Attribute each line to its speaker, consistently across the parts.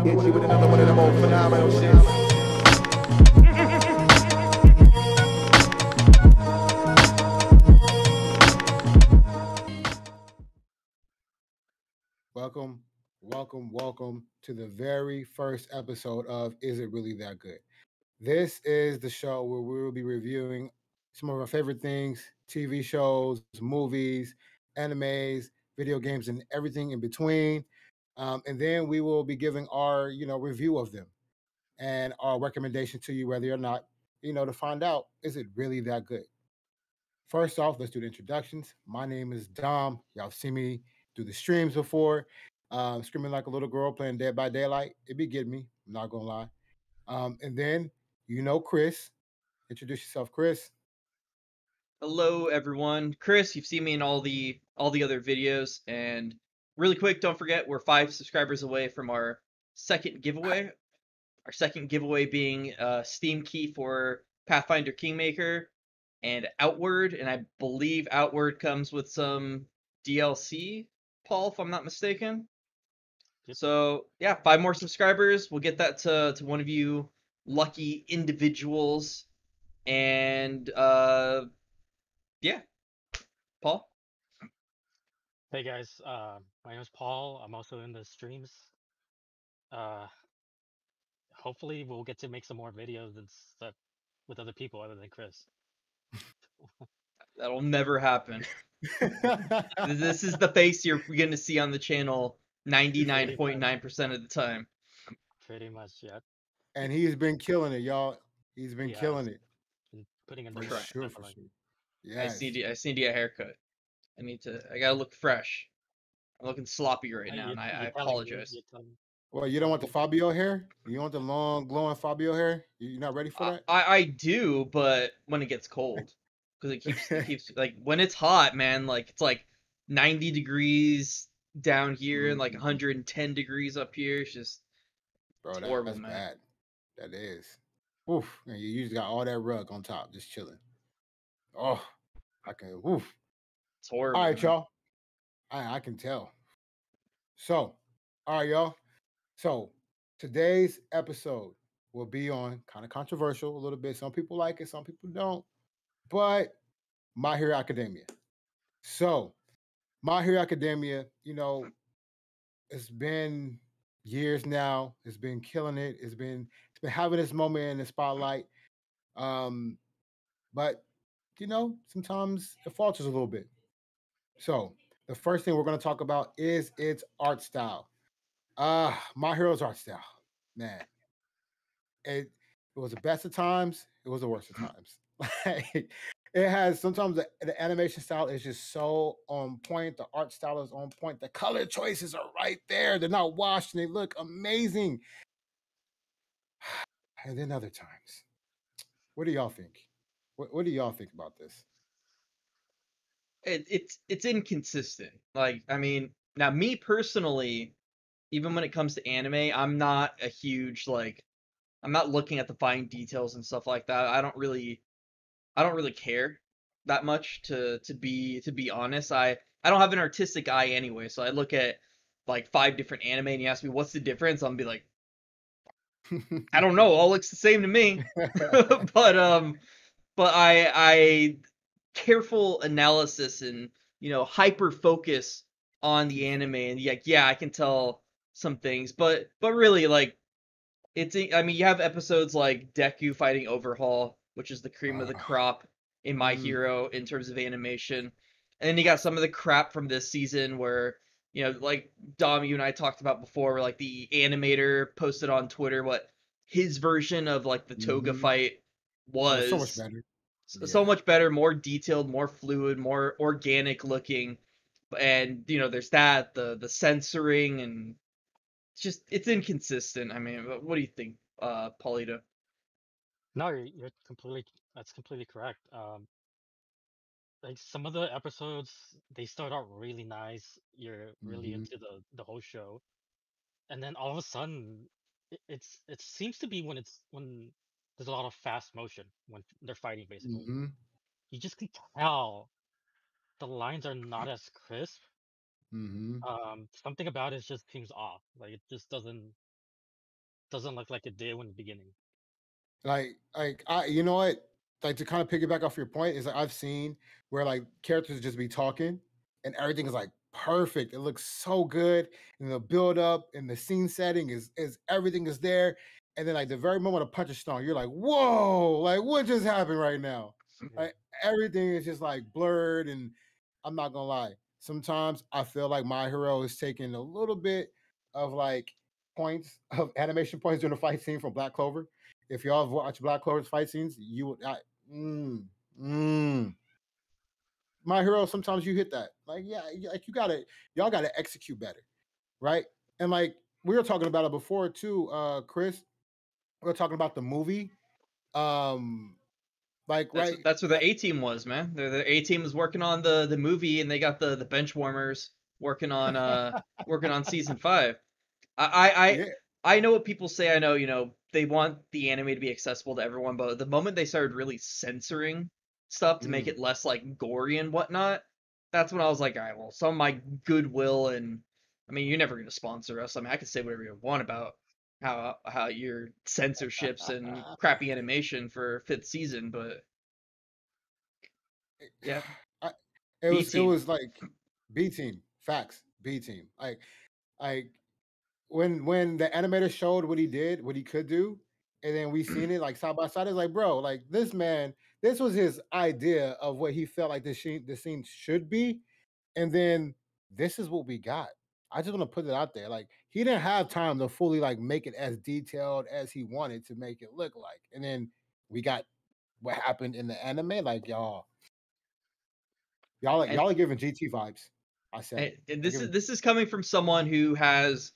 Speaker 1: Hit you with another one of them old phenomenal shits.
Speaker 2: Welcome to the very first episode of Is It Really That Good? This is the show where we will be reviewing some of our favorite things, TV shows, movies, animes, video games, and everything in between. And then we will be giving our, review of them and our recommendation to you, whether or not, to find out, is it really that good? First off, let's do the introductions. My name is Dom. Y'all see me do the streams before, screaming like a little girl playing Dead by Daylight. It be getting me. I'm not gonna lie. And then Chris. Introduce yourself, Chris.
Speaker 3: Hello, everyone. Chris, you've seen me in all the other videos, and really quick, don't forget we're 5 subscribers away from our second giveaway. Our second giveaway being a Steam key for Pathfinder Kingmaker and Outward, and I believe Outward comes with some DLC, Paul, if I'm not mistaken.
Speaker 4: Yep.
Speaker 3: So yeah, 5 more subscribers. We'll get that to one of you lucky individuals, and yeah, Paul.
Speaker 4: Hey guys, my name is Paul. I'm also in the streams. Hopefully we'll get to make some more videos and stuff with other people other than Chris.
Speaker 3: That'll never happen. This is the face you're going to see on the channel 99.9% of the time.
Speaker 4: Pretty much, yeah.
Speaker 2: And he's been killing it, y'all. He's been
Speaker 4: Yeah,
Speaker 2: killing it.
Speaker 4: Been putting in
Speaker 2: For
Speaker 4: the
Speaker 3: trying.
Speaker 4: work,
Speaker 2: sure.
Speaker 4: definitely.
Speaker 2: Yes.
Speaker 3: I just need to get a haircut. I gotta look fresh. I'm looking sloppy right now, and I apologize.
Speaker 2: Well, you don't want the Fabio hair? You want the long, glowing Fabio hair? You're not ready for that?
Speaker 3: I do, but when it gets cold, because it keeps like when it's hot, man. Like it's like 90 degrees down here and like 110 degrees up here. It's just
Speaker 2: Bro,
Speaker 3: horrible,
Speaker 2: that's
Speaker 3: man.
Speaker 2: bad. That is. Oof. And you usually got all that rug on top, just chilling. Oh, I can. Oof.
Speaker 3: It's horrible.
Speaker 2: All right,
Speaker 3: man.
Speaker 2: y'all. I can tell. So, all right, y'all. So, today's episode will be on kind of controversial a little bit. Some people like it, some people don't. But My Hero Academia. So, My Hero Academia, it's been years now. It's been killing it. It's been having this moment in the spotlight. But sometimes it falters a little bit. So the first thing we're going to talk about is its art style. My Hero's art style, man. It was the best of times. It was the worst of times. Like, it has sometimes the animation style is just so on point. The art style is on point. The color choices are right there. They're not washed and they look amazing. And then other times, what do y'all think? What do y'all think about this?
Speaker 3: It's inconsistent. Like, I mean, now me personally, even when it comes to anime, I'm not a huge I'm not looking at the fine details and stuff like that. I don't really care that much to be honest. I don't have an artistic eye anyway, so I look at like 5 different anime and you ask me what's the difference, I'm be like, I don't know, all looks the same to me. but I careful analysis and hyper focus on the anime, and yeah, I can tell some things, but really, like, I mean, you have episodes like Deku fighting Overhaul, which is the cream of the crop in My Hero in terms of animation. And then you got some of the crap from this season where, like Dom, you and I talked about before, where like the animator posted on Twitter what his version of like the Toga fight was.
Speaker 2: So much better.
Speaker 3: So much better, more detailed, more fluid, more organic looking. And there's the censoring, and it's inconsistent. I mean, what do you think, Paulito?
Speaker 4: No, that's completely correct. Like some of the episodes, they start out really nice. You're really into the whole show, and then all of a sudden, it seems to be when there's a lot of fast motion when they're fighting. Basically, you just can tell the lines are not as crisp. Something about it just seems off. Like it just doesn't. doesn't look like it did in the beginning.
Speaker 2: You know what? Like to kind of piggyback off your point is like I've seen where like characters just be talking and everything is like perfect. It looks so good, and the build up and the scene setting is everything is there. And then like the very moment of punch a stone, you're like, whoa, like what just happened right now?
Speaker 4: Yeah.
Speaker 2: Like everything is just like blurred, and I'm not gonna lie. Sometimes I feel like My Hero is taking a little bit of like points of animation points during the fight scene from Black Clover. If y'all have watched Black Clover's fight scenes, you would. Mm, mm. My Hero. Sometimes you hit that. Like yeah, like y'all gotta execute better, right? And like we were talking about it before too, Chris. We were talking about the movie. Like right,
Speaker 3: That's where the A team was, man. The A team was working on the movie, and they got the bench warmers working on season 5.
Speaker 2: yeah.
Speaker 3: I know what people say. I know, they want the anime to be accessible to everyone, but the moment they started really censoring stuff to make
Speaker 2: Mm.
Speaker 3: it less like gory and whatnot, that's when I was like, all right, well, some of my goodwill, and I mean, you're never gonna sponsor us. I mean, I can say whatever you want about how your censorships and crappy animation for 5th season, but yeah,
Speaker 2: I, it
Speaker 3: B
Speaker 2: was it
Speaker 3: team.
Speaker 2: was like B team facts B team like when the animator showed what he did, what he could do, and then we seen it like side by side. It's like, bro, like this man, this was his idea of what he felt like the scene should be, and then this is what we got. I just want to put it out there. Like he didn't have time to fully like make it as detailed as he wanted to make it look like, and then we got what happened in the anime. Like
Speaker 3: And
Speaker 2: y'all are giving GT vibes. I said it.
Speaker 3: and
Speaker 2: Y'all giving
Speaker 3: this is coming from someone who has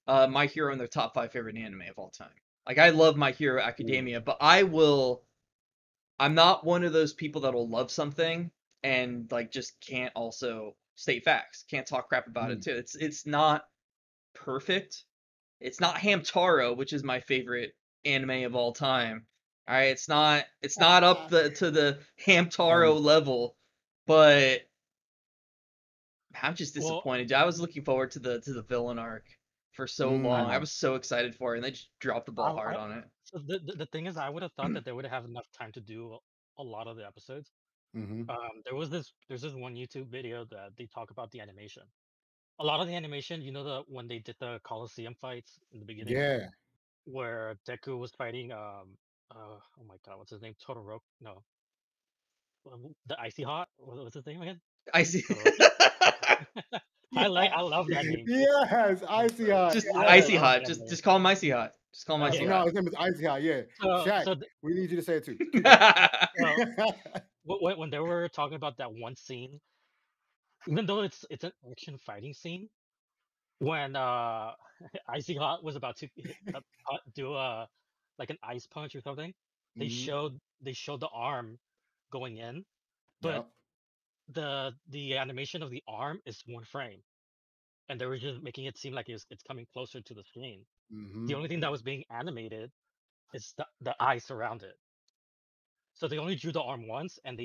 Speaker 3: My Hero in their top 5 favorite anime of all time. Like I love My Hero
Speaker 2: Ooh.
Speaker 3: Academia, but I'm not one of those people that'll love something and like just can't also state facts, can't talk crap about it
Speaker 2: Mm.
Speaker 3: too. It's not perfect. It's not Hamtaro, which is my favorite anime of all time. All right, it's not up to the
Speaker 2: Um,
Speaker 3: Hamtaro level, but I'm just
Speaker 4: Well,
Speaker 3: disappointed. I was looking forward to the villain arc for so long. I
Speaker 2: mm,
Speaker 3: was so excited for it, and they just dropped the ball hard
Speaker 4: I
Speaker 3: on it.
Speaker 4: so the thing is, I would have thought that they would have enough time to do a lot of the episodes.
Speaker 2: mhm.
Speaker 4: There's this one YouTube video that they talk about the animation. A lot of the animation, when they did the Coliseum fights in the beginning,
Speaker 2: Yeah.
Speaker 4: where Deku was fighting oh my god, what's his name? Todoroki? No, the Icy Hot. What's his name again?
Speaker 3: I see.
Speaker 4: Todoroki.
Speaker 2: Yeah.
Speaker 4: I love that name too.
Speaker 2: Yes, Icy Hot.
Speaker 3: Just
Speaker 4: I
Speaker 2: Yes.
Speaker 3: icy
Speaker 4: love
Speaker 3: hot.
Speaker 4: that name.
Speaker 3: Just call him icy hot. Just call him icy
Speaker 4: Okay,
Speaker 2: No,
Speaker 3: hot.
Speaker 2: his name is Icy Hot. Yeah.
Speaker 4: so
Speaker 2: Shaq,
Speaker 4: so
Speaker 2: we need you to say it too. Keep going.
Speaker 4: so when they were talking about that one scene, even though it's an action fighting scene, when Icy Hot was about to do a like an ice punch or something, they
Speaker 2: Mhm.
Speaker 4: showed they showed the arm going in, but
Speaker 2: Yep.
Speaker 4: the animation of the arm is one frame, and they were just making it seem like it's coming closer to the screen. The
Speaker 2: Mhm.
Speaker 4: only thing that was being animated is the ice around it. So they only drew the arm once, and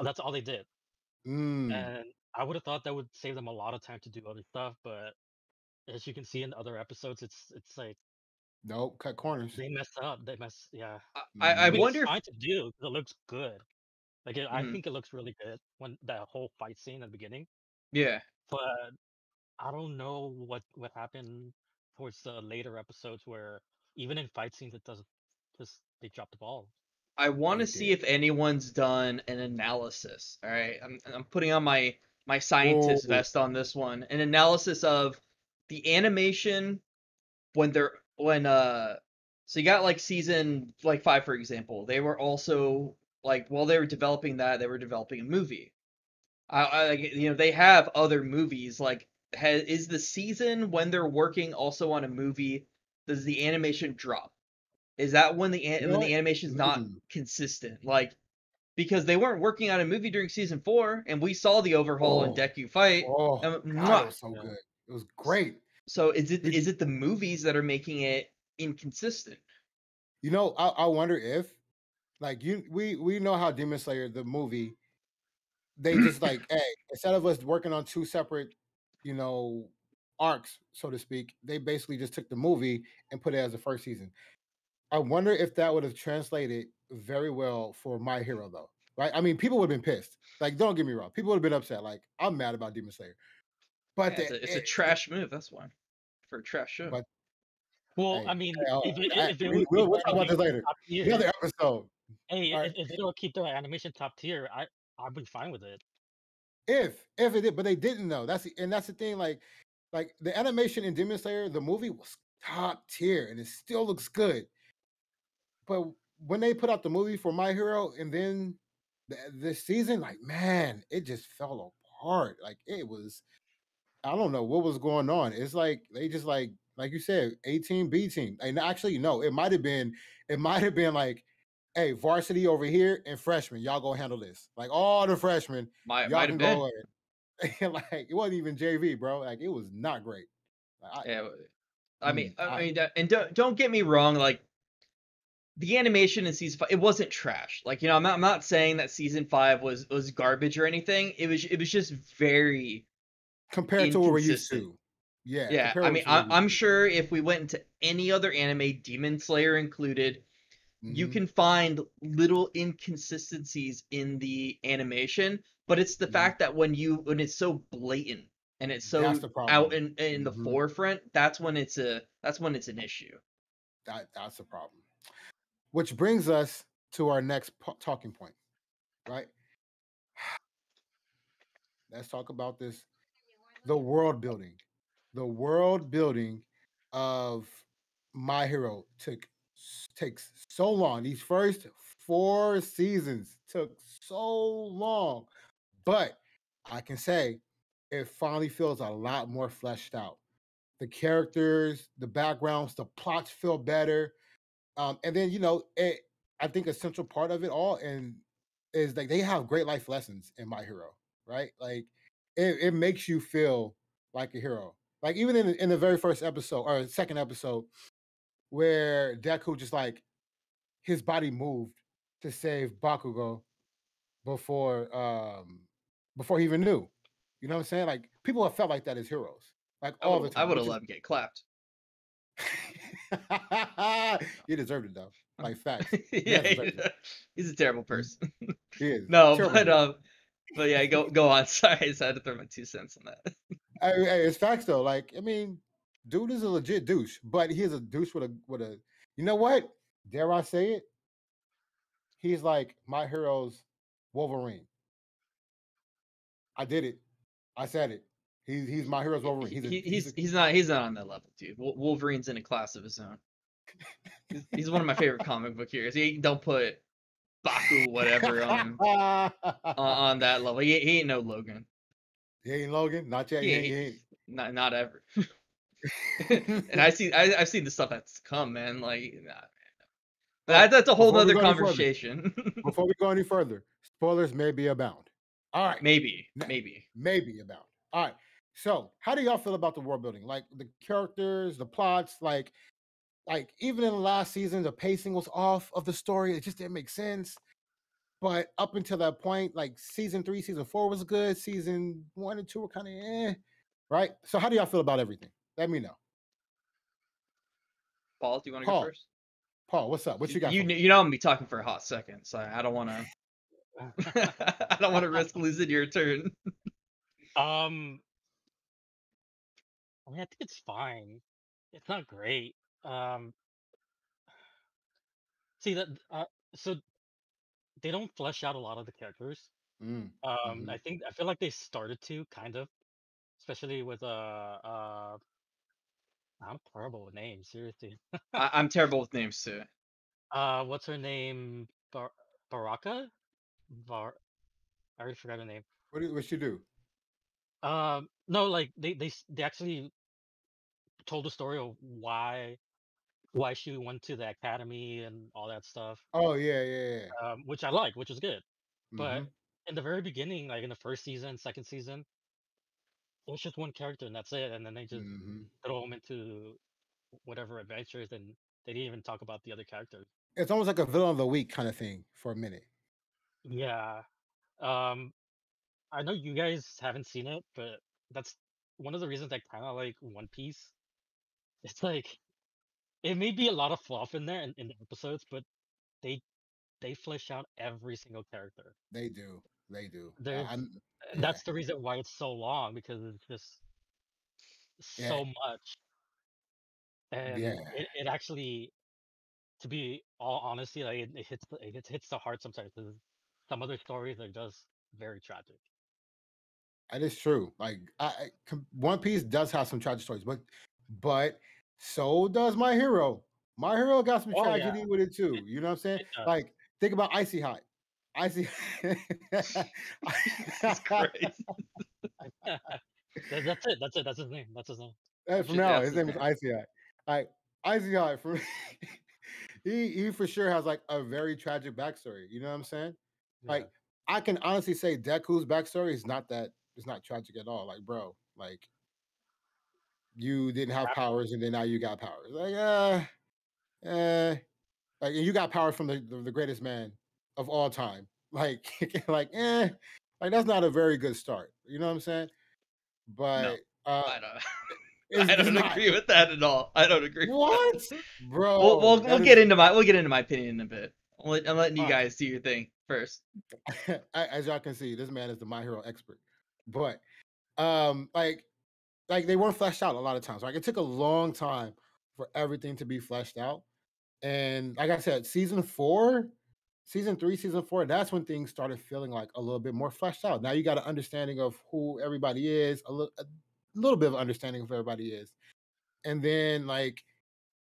Speaker 4: that's all they did.
Speaker 2: Mm.
Speaker 4: And I would have thought that would save them a lot of time to do other stuff, but as you can see in other episodes, it's like
Speaker 2: Nope. Cut corners.
Speaker 4: they mess up. They mess, yeah.
Speaker 3: I
Speaker 4: I
Speaker 2: Mhm.
Speaker 4: mean, it's
Speaker 3: wonder if
Speaker 4: fine to do 'cause it looks good. I
Speaker 3: mhm,
Speaker 4: think it looks really good when that whole fight scene at the beginning.
Speaker 3: yeah.
Speaker 4: But I don't know what happened towards the later episodes where even in fight scenes it doesn't just they drop the ball.
Speaker 3: I want to
Speaker 2: It
Speaker 3: see
Speaker 2: did.
Speaker 3: if anyone's done an analysis. All right, I'm putting on my
Speaker 2: Oh.
Speaker 3: scientist vest on this one. An analysis of the animation when so you got like season like 5, for example. They were also like, while they were developing that, they were developing a movie. They have other movies. Like, is the season when they're working also on a movie? Does the animation drop? Is that when
Speaker 2: You know
Speaker 3: when
Speaker 2: what?
Speaker 3: the animation's not
Speaker 2: Mm.
Speaker 3: consistent? Like, because they weren't working on a movie during season 4, and we saw the overhaul in
Speaker 2: Oh.
Speaker 3: Deku fight.
Speaker 2: Oh
Speaker 3: And
Speaker 2: God, it
Speaker 3: mwah.
Speaker 2: was so
Speaker 4: Yeah.
Speaker 2: good. It was great.
Speaker 3: So is it
Speaker 2: Did
Speaker 3: is
Speaker 2: you
Speaker 3: it the movies that are making it inconsistent?
Speaker 2: you know, I wonder if like we know how Demon Slayer, the movie, they just like, hey, instead of us working on two separate, you know, arcs, so to speak. They basically just took the movie and put it as the first season. I wonder if that would have translated very well for My Hero, though. Right? I mean, people would have been pissed. Like, don't get me wrong. People would have been upset. Like, I'm mad about Demon Slayer. But
Speaker 3: Yeah, it's a trash move. That's why, for a trash show.
Speaker 2: but
Speaker 4: Well,
Speaker 2: hey,
Speaker 4: I mean,
Speaker 2: hey,
Speaker 4: if they would
Speaker 2: we'll
Speaker 4: keep
Speaker 2: talk
Speaker 4: the
Speaker 2: about this
Speaker 4: animation
Speaker 2: later.
Speaker 4: top tier,
Speaker 2: The other episode.
Speaker 4: hey,
Speaker 2: All right.
Speaker 4: if they don't keep the animation top tier, I'd be fine with it.
Speaker 2: If it did, but they didn't know. That's the thing. Like the animation in Demon Slayer, the movie was top tier and it still looks good. But when they put out the movie for My Hero and then this season, like man, it just fell apart. Like it was, I don't know what was going on. It's like they just like you said, A team, B team. And actually, no, it might have been like, hey, varsity over here and freshmen, y'all go handle this. Like all the freshmen,
Speaker 3: Might
Speaker 2: y'all
Speaker 3: have
Speaker 2: can
Speaker 3: been.
Speaker 2: go ahead. Like it wasn't even JV, bro. Like it was not great. Like,
Speaker 3: Yeah, I mean,
Speaker 2: I
Speaker 3: and don't get me wrong. Like the animation in season 5, it wasn't trash. Like I'm not saying that season 5 was garbage or anything. It was just very
Speaker 2: compared to what we're used
Speaker 3: inconsistent.
Speaker 2: to. Yeah,
Speaker 3: Yeah,
Speaker 2: compared
Speaker 3: I
Speaker 2: to
Speaker 3: mean,
Speaker 2: what we're used
Speaker 3: I'm
Speaker 2: to.
Speaker 3: sure if we went into any other anime, Demon Slayer included, you
Speaker 2: Mhm.
Speaker 3: can find little inconsistencies in the animation, but it's the
Speaker 2: Mhm.
Speaker 3: fact that when it's so blatant and it's
Speaker 2: That's
Speaker 3: so
Speaker 2: the problem.
Speaker 3: out in the
Speaker 2: Mhm.
Speaker 3: forefront, that's when it's an issue.
Speaker 2: That's the problem. Which brings us to our next talking point, right? Let's talk about this. The world building. The world building of My Hero takes so long. These first 4 seasons took so long, but I can say it finally feels a lot more fleshed out. The characters, the backgrounds, the plots feel better. And then I think a central part of it all and is like they have great life lessons in My Hero, right? Like it makes you feel like a hero. Like even in the very first episode or second episode, where Deku just like his body moved to save Bakugo before before he even knew. You know what I'm saying? Like people have felt like that as heroes, like all the
Speaker 3: I
Speaker 2: time,
Speaker 3: would
Speaker 2: which
Speaker 3: have
Speaker 2: is
Speaker 3: let him get clapped.
Speaker 2: you deserved it though. Like facts.
Speaker 3: Yeah,
Speaker 2: Man deserves it.
Speaker 3: he's a terrible person.
Speaker 2: He is
Speaker 3: No,
Speaker 2: terrible.
Speaker 3: but yeah, go on. Sorry, I just had to throw my 2 cents on that.
Speaker 2: It's facts though. Like I mean, dude is a legit douche, but he's a douche with a. You know what? Dare I say it? He's like my hero's Wolverine. I did it. I said it. He's my hero's Wolverine.
Speaker 3: He's not on that level, dude. Wolverine's in a class of his own. He's one of my favorite comic book heroes. Don't put Baku whatever on that level. He ain't no Logan.
Speaker 2: He ain't Logan. Not yet. He ain't.
Speaker 3: Not ever. And I've seen the stuff that's come, man. Like, nah,
Speaker 2: Oh,
Speaker 3: that's a whole
Speaker 2: before we
Speaker 3: other
Speaker 2: go any further,
Speaker 3: conversation.
Speaker 2: before we go any further, spoilers may be abound. All right.
Speaker 3: Maybe.
Speaker 2: Maybe abound. All right. So, how do y'all feel about the world building? Like the characters, the plots, like even in the last season, the pacing was off of the story. It just didn't make sense. But up until that point, like season 3, season 4 was good. Season 1 and 2 were kind of right? So, how do y'all feel about everything? Let me know.
Speaker 3: Paul, do you want to go first?
Speaker 2: Paul, what's up? What you got?
Speaker 3: You know I'm gonna be talking for a hot second, so I don't want to. I don't want to risk losing your turn.
Speaker 4: I mean, I think it's fine. It's not great. See that so they don't flesh out a lot of the characters. I feel like they started to kind of, especially with I'm terrible with names, seriously.
Speaker 3: I'm terrible with names too.
Speaker 4: What's her name? Baraka? I already forgot her name.
Speaker 2: What she do?
Speaker 4: No, like they actually told the story of why she went to the academy and all that stuff.
Speaker 2: Oh yeah.
Speaker 4: Which I like, which was good. But
Speaker 2: Mm-hmm.
Speaker 4: in the very beginning, like in the first season, second season, it was just one character and that's it. And then they just throw him into whatever adventures, and they didn't even talk about the other characters.
Speaker 2: It's almost like a villain of the week kind of thing for a minute.
Speaker 4: Yeah. I know you guys haven't seen it, but that's one of the reasons I kind of like One Piece. It's like it may be a lot of fluff in there in the episodes, but they they flesh out every single character.
Speaker 2: They do. They do.
Speaker 4: There's
Speaker 2: Yeah.
Speaker 4: That's the reason why it's so long because it's just
Speaker 2: Yeah.
Speaker 4: so much, and
Speaker 2: Yeah.
Speaker 4: it actually, to be all honesty, like it hits the heart sometimes. 'Cause some other stories are just very tragic.
Speaker 2: That is true. Like One Piece does have some tragic stories, but so does My Hero. My Hero got some
Speaker 4: Oh yeah,
Speaker 2: tragedy with it too. You know what I'm saying?
Speaker 4: it does.
Speaker 2: Like think about Icy Hot. Icy.
Speaker 3: Jesus Christ.
Speaker 4: That's it. That's it. That's his name. That's his name.
Speaker 2: From now on, his name is Icy Hot. Like Icy Hot from he for sure has like a very tragic backstory. You know what I'm saying? Like I can honestly say Deku's backstory is not that it's not tragic at all. Like, bro, like you didn't have powers and then now you got powers. Like, like and you got powers from the greatest man of all time. Like, like, like that's not a very good start. You know what I'm saying? But
Speaker 3: I don't agree with that at all. I don't agree.
Speaker 2: What, bro?
Speaker 3: We'll get into my opinion in a bit. I'm letting you guys do your thing first.
Speaker 2: As y'all can see, this man is the My Hero expert. But like they weren't fleshed out a lot of times. Like it took a long time for everything to be fleshed out. And like I said, season 3, season 4, that's when things started feeling like a little bit more fleshed out. Now you got an understanding of who everybody is, a little bit of understanding of who everybody is. And then like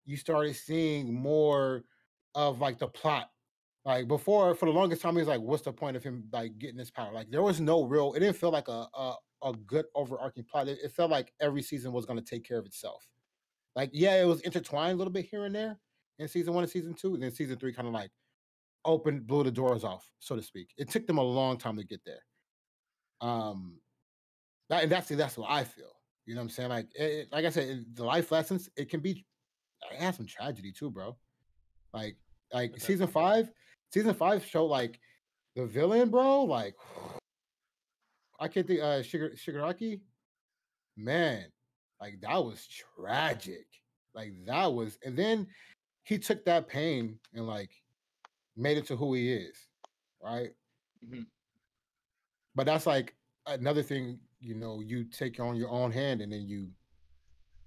Speaker 2: you started seeing more of like the plot. Like before, for the longest time, he was like, what's the point of him like getting this power? Like there was no real, it didn't feel like a good overarching plot. It felt like every season was going to take care of itself. Like, yeah, it was intertwined a little bit here and there in season 1 and season 2. And then season 3 kind of like blew the doors off, so to speak. It took them a long time to get there. That's what I feel. You know what I'm saying? Like, like I said, the life lessons, it has some tragedy too, bro. Like season 5 showed like the villain, bro. Like, I can't think, Shigaraki, man, like that was tragic. Like that was, and then he took that pain and like made it to who he is, right?
Speaker 3: Mm-hmm.
Speaker 2: But that's like another thing, you know, you take on your own hand and then you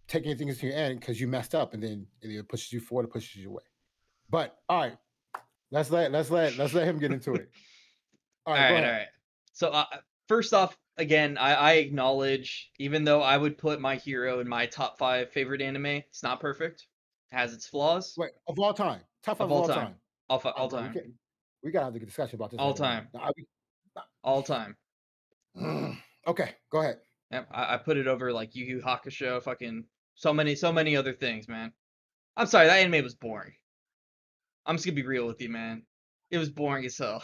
Speaker 2: take anything into your hand because you messed up, and then it pushes you forward, it pushes you away. But all right, let's let him get into it. All right.
Speaker 3: So first off, again, I acknowledge, even though I would put My Hero in my top 5 favorite anime, it's not perfect. It has its flaws.
Speaker 2: Wait, of all time, top 5 of all time.
Speaker 3: All time.
Speaker 2: We gotta have a discussion about this.
Speaker 3: All time. All time.
Speaker 2: Okay, go ahead.
Speaker 3: Yep, I put it over like Yu Yu Hakusho, fucking so many other things, man. I'm sorry, that anime was boring. I'm just gonna be real with you, man. It was boring as hell.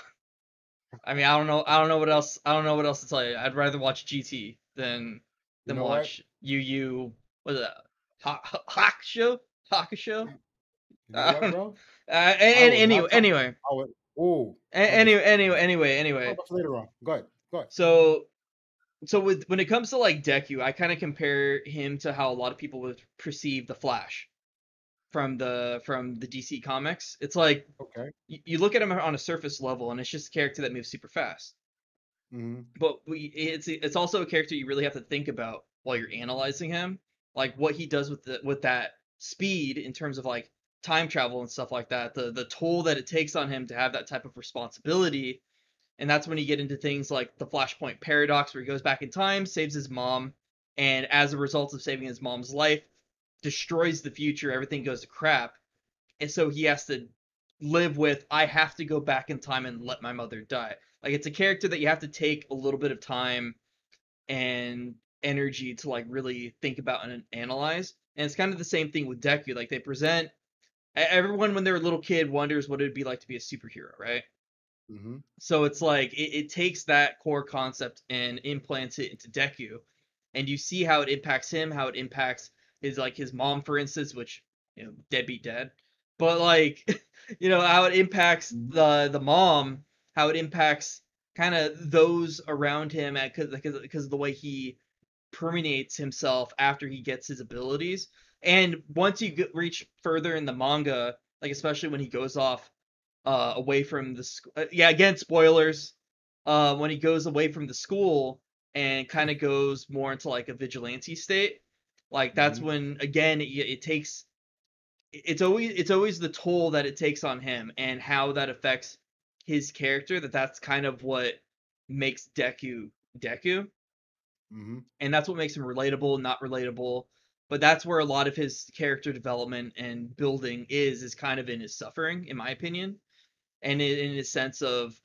Speaker 3: I mean, I don't know what else to tell you. I'd rather watch GT than watch Yu Yu. What is that? Hakusho?
Speaker 2: You know what, bro?
Speaker 3: Anyway. Anyway.
Speaker 2: Later on. Go ahead.
Speaker 3: So when it comes to like Deku, I kind of compare him to how a lot of people would perceive the Flash from the DC comics. It's like,
Speaker 2: okay,
Speaker 3: you look at him on a surface level and it's just a character that moves super fast.
Speaker 2: Mm-hmm.
Speaker 3: But it's also a character you really have to think about while you're analyzing him, like what he does with that speed in terms of like time travel and stuff like that, the toll that it takes on him to have that type of responsibility. And that's when you get into things like the Flashpoint paradox, where he goes back in time, saves his mom, and as a result of saving his mom's life, destroys the future, everything goes to crap. And so he has to live with, I have to go back in time and let my mother die. Like, it's a character that you have to take a little bit of time and energy to like really think about and analyze. And it's kind of the same thing with Deku. Like, they present, everyone when they're a little kid wonders what it would be like to be a superhero, right?
Speaker 2: Mm-hmm.
Speaker 3: So it's like it takes that core concept and implants it into Deku, and you see how it impacts him, how it impacts his mom, for instance, which, you know, deadbeat dad, but like you know, how it impacts the mom, how it impacts kind of those around him, because of the way he permeates himself after he gets his abilities. And once you reach further in the manga, like especially when he goes off away from the again, spoilers, when he goes away from the school and kind of goes more into like a vigilante state, like that's when again it takes, it's always the toll that it takes on him and how that affects his character, that's kind of what makes Deku Deku. And that's what makes him relatable, not relatable. But that's where a lot of his character development and building is kind of in his suffering, in my opinion, and in his sense of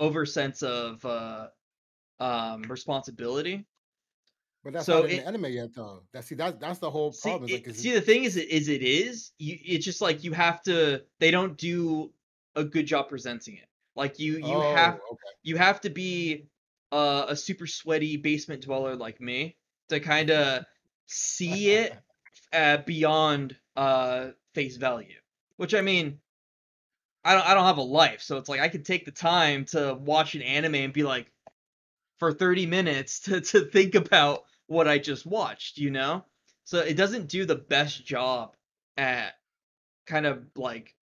Speaker 3: responsibility.
Speaker 2: But that's
Speaker 3: So
Speaker 2: not in the anime yet, though. That's the whole problem.
Speaker 3: The thing is it's just like you have to. They don't do a good job presenting it. Like you have to be a super sweaty basement dweller like me to kind of see it beyond face value. Which I mean, I don't have a life, so it's like I could take the time to watch an anime and be like, for 30 minutes to think about what I just watched, you know? So it doesn't do the best job at kind of like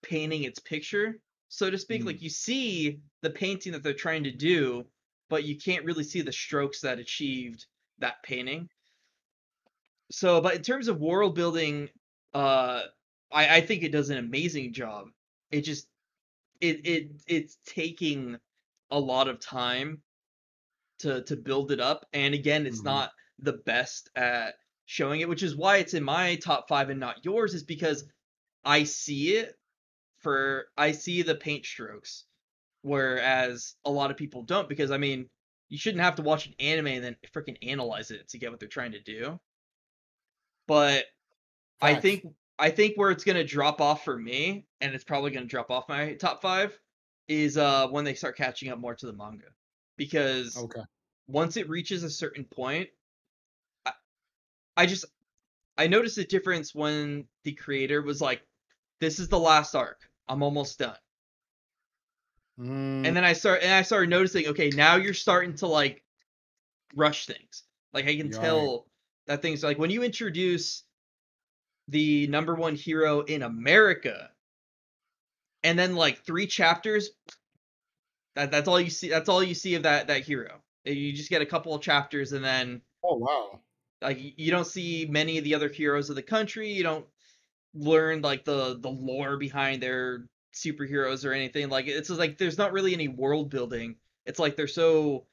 Speaker 3: painting its picture, so to speak. Like you see the painting that they're trying to do, but you can't really see the strokes that achieved that painting. So, but in terms of world building, I think it does an amazing job. It just it's taking a lot of time to build it up, and again, it's not the best at showing it, which is why it's in my top 5 and not yours, is because I see the paint strokes, whereas a lot of people don't, because I mean, you shouldn't have to watch an anime and then freaking analyze it to get what they're trying to do. But
Speaker 2: Facts.
Speaker 3: I think where it's gonna drop off for me, and it's probably gonna drop off my top 5, is when they start catching up more to the manga, because once it reaches a certain point, I noticed a difference when the creator was like, "This is the last arc. I'm almost done." And then I started noticing, okay, now you're starting to like rush things. Like I can tell that things like when you introduce the number 1 hero in America, and then like 3 chapters, that's all you see. That's all you see of that hero. You just get a couple of chapters, and then like you don't see many of the other heroes of the country. You don't learn like the lore behind their superheroes or anything. Like it's just like there's not really any world building. It's like it's so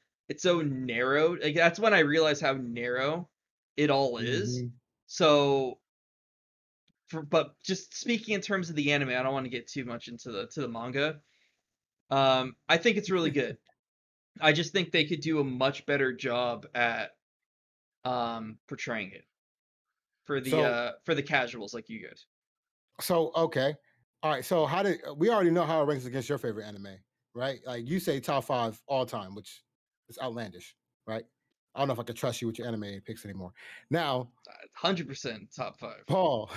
Speaker 3: narrow. Like that's when I realized how narrow it all is. So but just speaking in terms of the anime, I don't want to get too much into the manga. I think it's really good. I just think they could do a much better job at portraying it for the casuals like you guys.
Speaker 2: So okay, all right. So how did we already know how it ranks against your favorite anime, right? Like you say top 5 all time, which is outlandish, right? I don't know if I can trust you with your anime picks anymore. Now,
Speaker 3: 100% top 5.
Speaker 2: Paul,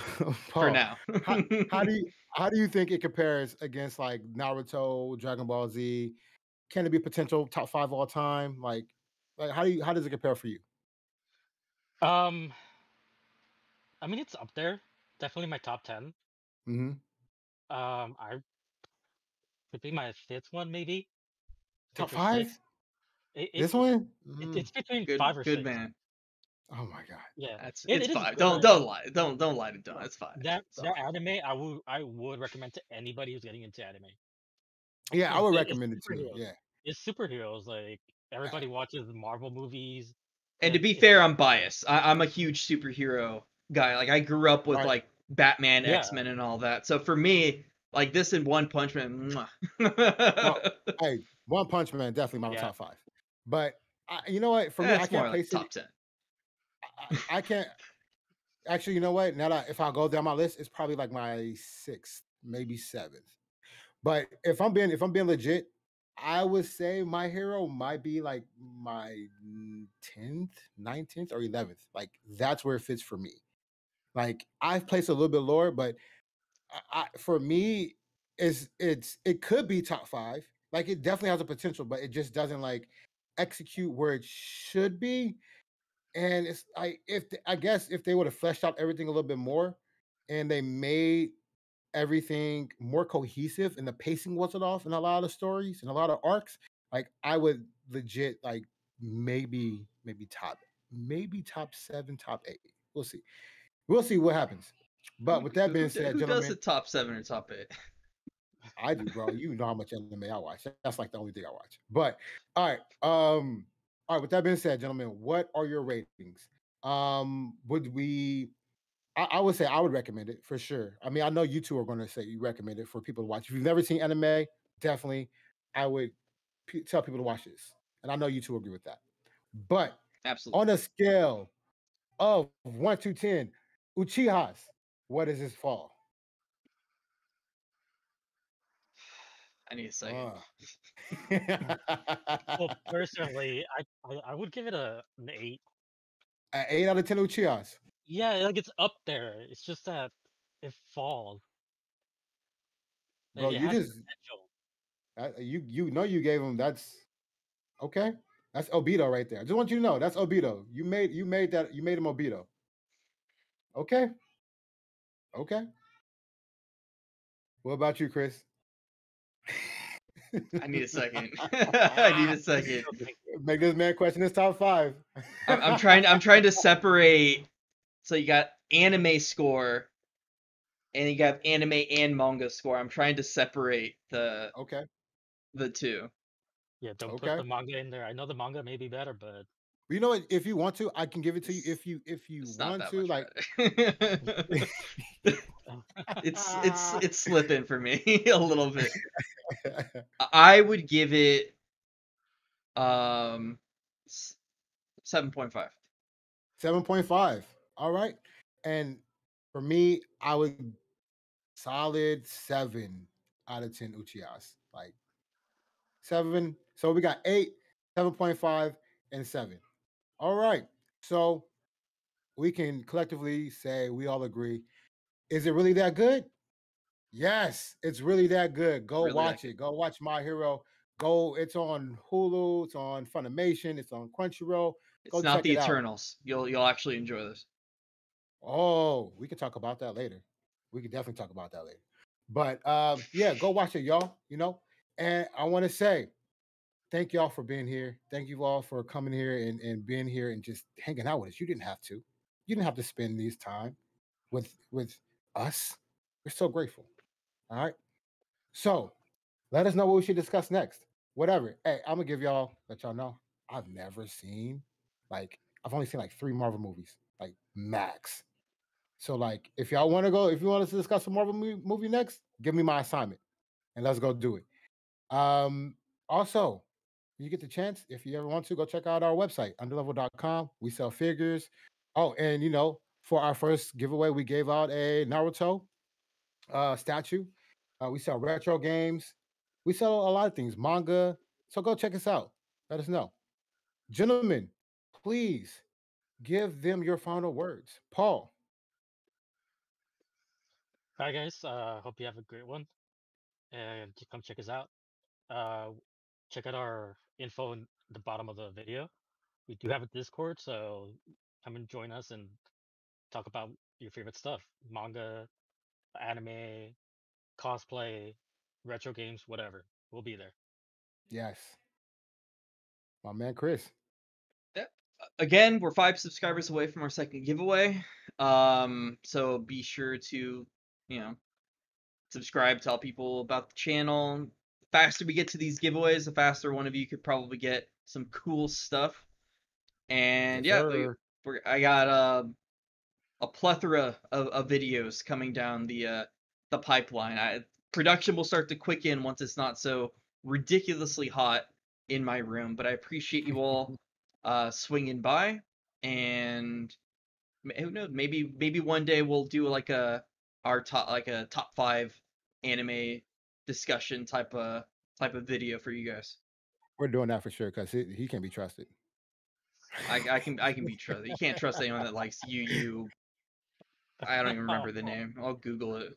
Speaker 3: For now.
Speaker 2: how do you think it compares against like Naruto, Dragon Ball Z? Can it be potential top 5 all time? Like how does it compare for you?
Speaker 4: I mean, it's up there. Definitely my top 10. I could be my 5th one, maybe.
Speaker 2: Top
Speaker 4: 5th or
Speaker 2: 5?
Speaker 4: 6th.
Speaker 2: This one?
Speaker 4: It's between
Speaker 3: good,
Speaker 4: 5 or 6.
Speaker 3: Good man.
Speaker 2: Oh my god.
Speaker 4: Yeah,
Speaker 3: it's
Speaker 4: it
Speaker 3: 5.
Speaker 4: Is
Speaker 3: Don't
Speaker 4: good.
Speaker 3: lie. Don't lie to Don. It's 5.
Speaker 4: That anime, I would recommend to anybody who's getting into anime.
Speaker 2: Yeah, I would recommend it too. Yeah,
Speaker 4: it's superheroes. Like everybody watches Marvel movies.
Speaker 3: And to be fair, I'm biased. I'm a huge superhero guy. Like I grew up with like Batman, X-Men, and all that. So for me, like this and One Punch Man.
Speaker 2: Hey, One Punch Man definitely my top 5. But you know what? For me, I can't place
Speaker 3: top 10.
Speaker 2: I can't. Actually, you know what? Now that if I go down my list, it's probably like my 6th, maybe 7th. But if I'm being legit, I would say my hero might be like my 10th, 19th, or 11th. Like that's where it fits for me. Like I've placed a little bit lower, but for me, it could be top 5. Like it definitely has a potential, but it just doesn't like execute where it should be. And it's like I guess if they would have fleshed out everything a little bit more, and they made everything more cohesive, and the pacing wasn't off in a lot of stories and a lot of arcs, like I would legit like maybe top 7, top 8. We'll see. We'll see what happens. But with that being said,
Speaker 3: Who does
Speaker 2: gentlemen,
Speaker 3: it top 7 or top 8?
Speaker 2: I do, bro. You know how much anime I watch. That's like the only thing I watch. But all right, all right. With that being said, gentlemen, what are your ratings? Would we? I would say I would recommend it for sure. I mean, I know you two are going to say you recommend it for people to watch. If you've never seen anime, definitely, I would tell people to watch this, and I know you two agree with that. But
Speaker 3: Absolutely.
Speaker 2: on a scale of 1 to 10, Uchihas, what is his fall?
Speaker 3: I need a second.
Speaker 4: Well, personally, I would give it an 8.
Speaker 2: An 8 out of 10 Uchihas.
Speaker 4: Yeah, like it's up there. It's just that it falls.
Speaker 2: Bro,
Speaker 4: It
Speaker 2: you
Speaker 4: has
Speaker 2: just
Speaker 4: potential.
Speaker 2: you know you gave him that's okay. That's Obito right there. I just want you to know that's Obito. You made him Obito. Okay. Okay. What about you, Chris?
Speaker 3: I need a second. I need a second.
Speaker 4: Still think
Speaker 2: Make this man question his top 5.
Speaker 3: I'm trying to separate. So you got anime score, and you got anime and manga score. I'm trying to separate
Speaker 2: Okay.
Speaker 3: the two.
Speaker 4: yeah, don't put
Speaker 2: Okay.
Speaker 4: the manga in there. I know the manga may be better, but
Speaker 2: You know what? If you want to, I can give it to you.
Speaker 3: It's
Speaker 2: If you
Speaker 3: it's not
Speaker 2: want
Speaker 3: that
Speaker 2: to,
Speaker 3: much
Speaker 2: like
Speaker 3: better. It's slipping for me a little bit. I would give it 7.5.
Speaker 2: 7.5. All right. And for me, I would solid 7 out of 10 Uchihas. Like 7. So we got 8, 7.5, and 7. All right. So we can collectively say we all agree. Is it really that good? Yes, it's really that good. Go
Speaker 3: Really that
Speaker 2: watch
Speaker 3: good.
Speaker 2: it. Go watch My Hero. Go. It's on Hulu. It's on Funimation. It's on Crunchyroll. Go
Speaker 3: It's not
Speaker 2: check
Speaker 3: the
Speaker 2: it out.
Speaker 3: Eternals. You'll actually enjoy this.
Speaker 2: Oh, we can talk about that later. We can definitely talk about that later. But yeah, go watch it, y'all. You know, and I want to say thank y'all for being here. Thank you all for coming here and being here and just hanging out with us. You didn't have to. You didn't have to spend this time with us. We're so grateful. All right. So let us know what we should discuss next. Whatever. Hey, I'm gonna give y'all let y'all know. I've never seen I've only seen like 3 Marvel movies, like max. So like if y'all want to go, if you want us to discuss a Marvel movie next, give me my assignment and let's go do it. Also, you get the chance, if you ever want to, go check out our website, Undrlvld.com. We sell figures. Oh, and for our first giveaway, we gave out a Naruto statue. We sell retro games. We sell a lot of things, manga. So go check us out. Let us know. Gentlemen, please give them your final words. Paul.
Speaker 4: hi guys. Hope you have a great one, and come check us out. Uh, check out our info in the bottom of the video. We do have a Discord, so come and join us and talk about your favorite stuff: manga, anime, cosplay, retro games, whatever. We'll be there.
Speaker 2: Yes. My man Chris.
Speaker 3: Yeah. Again, we're 5 subscribers away from our second giveaway. So be sure to, you know, subscribe, tell people about the channel. The faster we get to these giveaways, the faster one of you could probably get some cool stuff. And
Speaker 2: Yes,
Speaker 3: yeah,
Speaker 2: sir.
Speaker 3: I got a plethora of videos coming down the pipeline. Production will start to quicken once it's not so ridiculously hot in my room. But I appreciate you all swinging by, and who knows, maybe one day we'll do like a top 5 anime discussion type of video for you guys.
Speaker 2: We're doing that for sure because he can be trusted.
Speaker 3: I can be trusted. You can't trust anyone that likes you. I don't even remember the name. I'll Google it.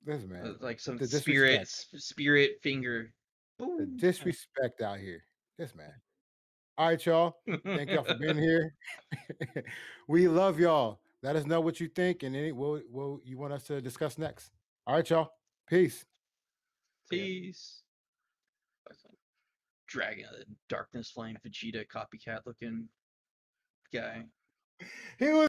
Speaker 2: This man,
Speaker 3: Like some
Speaker 2: the disrespect,
Speaker 3: spirit finger.
Speaker 2: the
Speaker 3: Boom.
Speaker 2: disrespect out here. This man. All right, y'all. Thank y'all for being here. We love y'all. Let us know what you think and what you want us to discuss next. All right, y'all. Peace.
Speaker 3: Peace. Dragon of the Darkness Flame Vegeta copycat looking guy.
Speaker 2: He was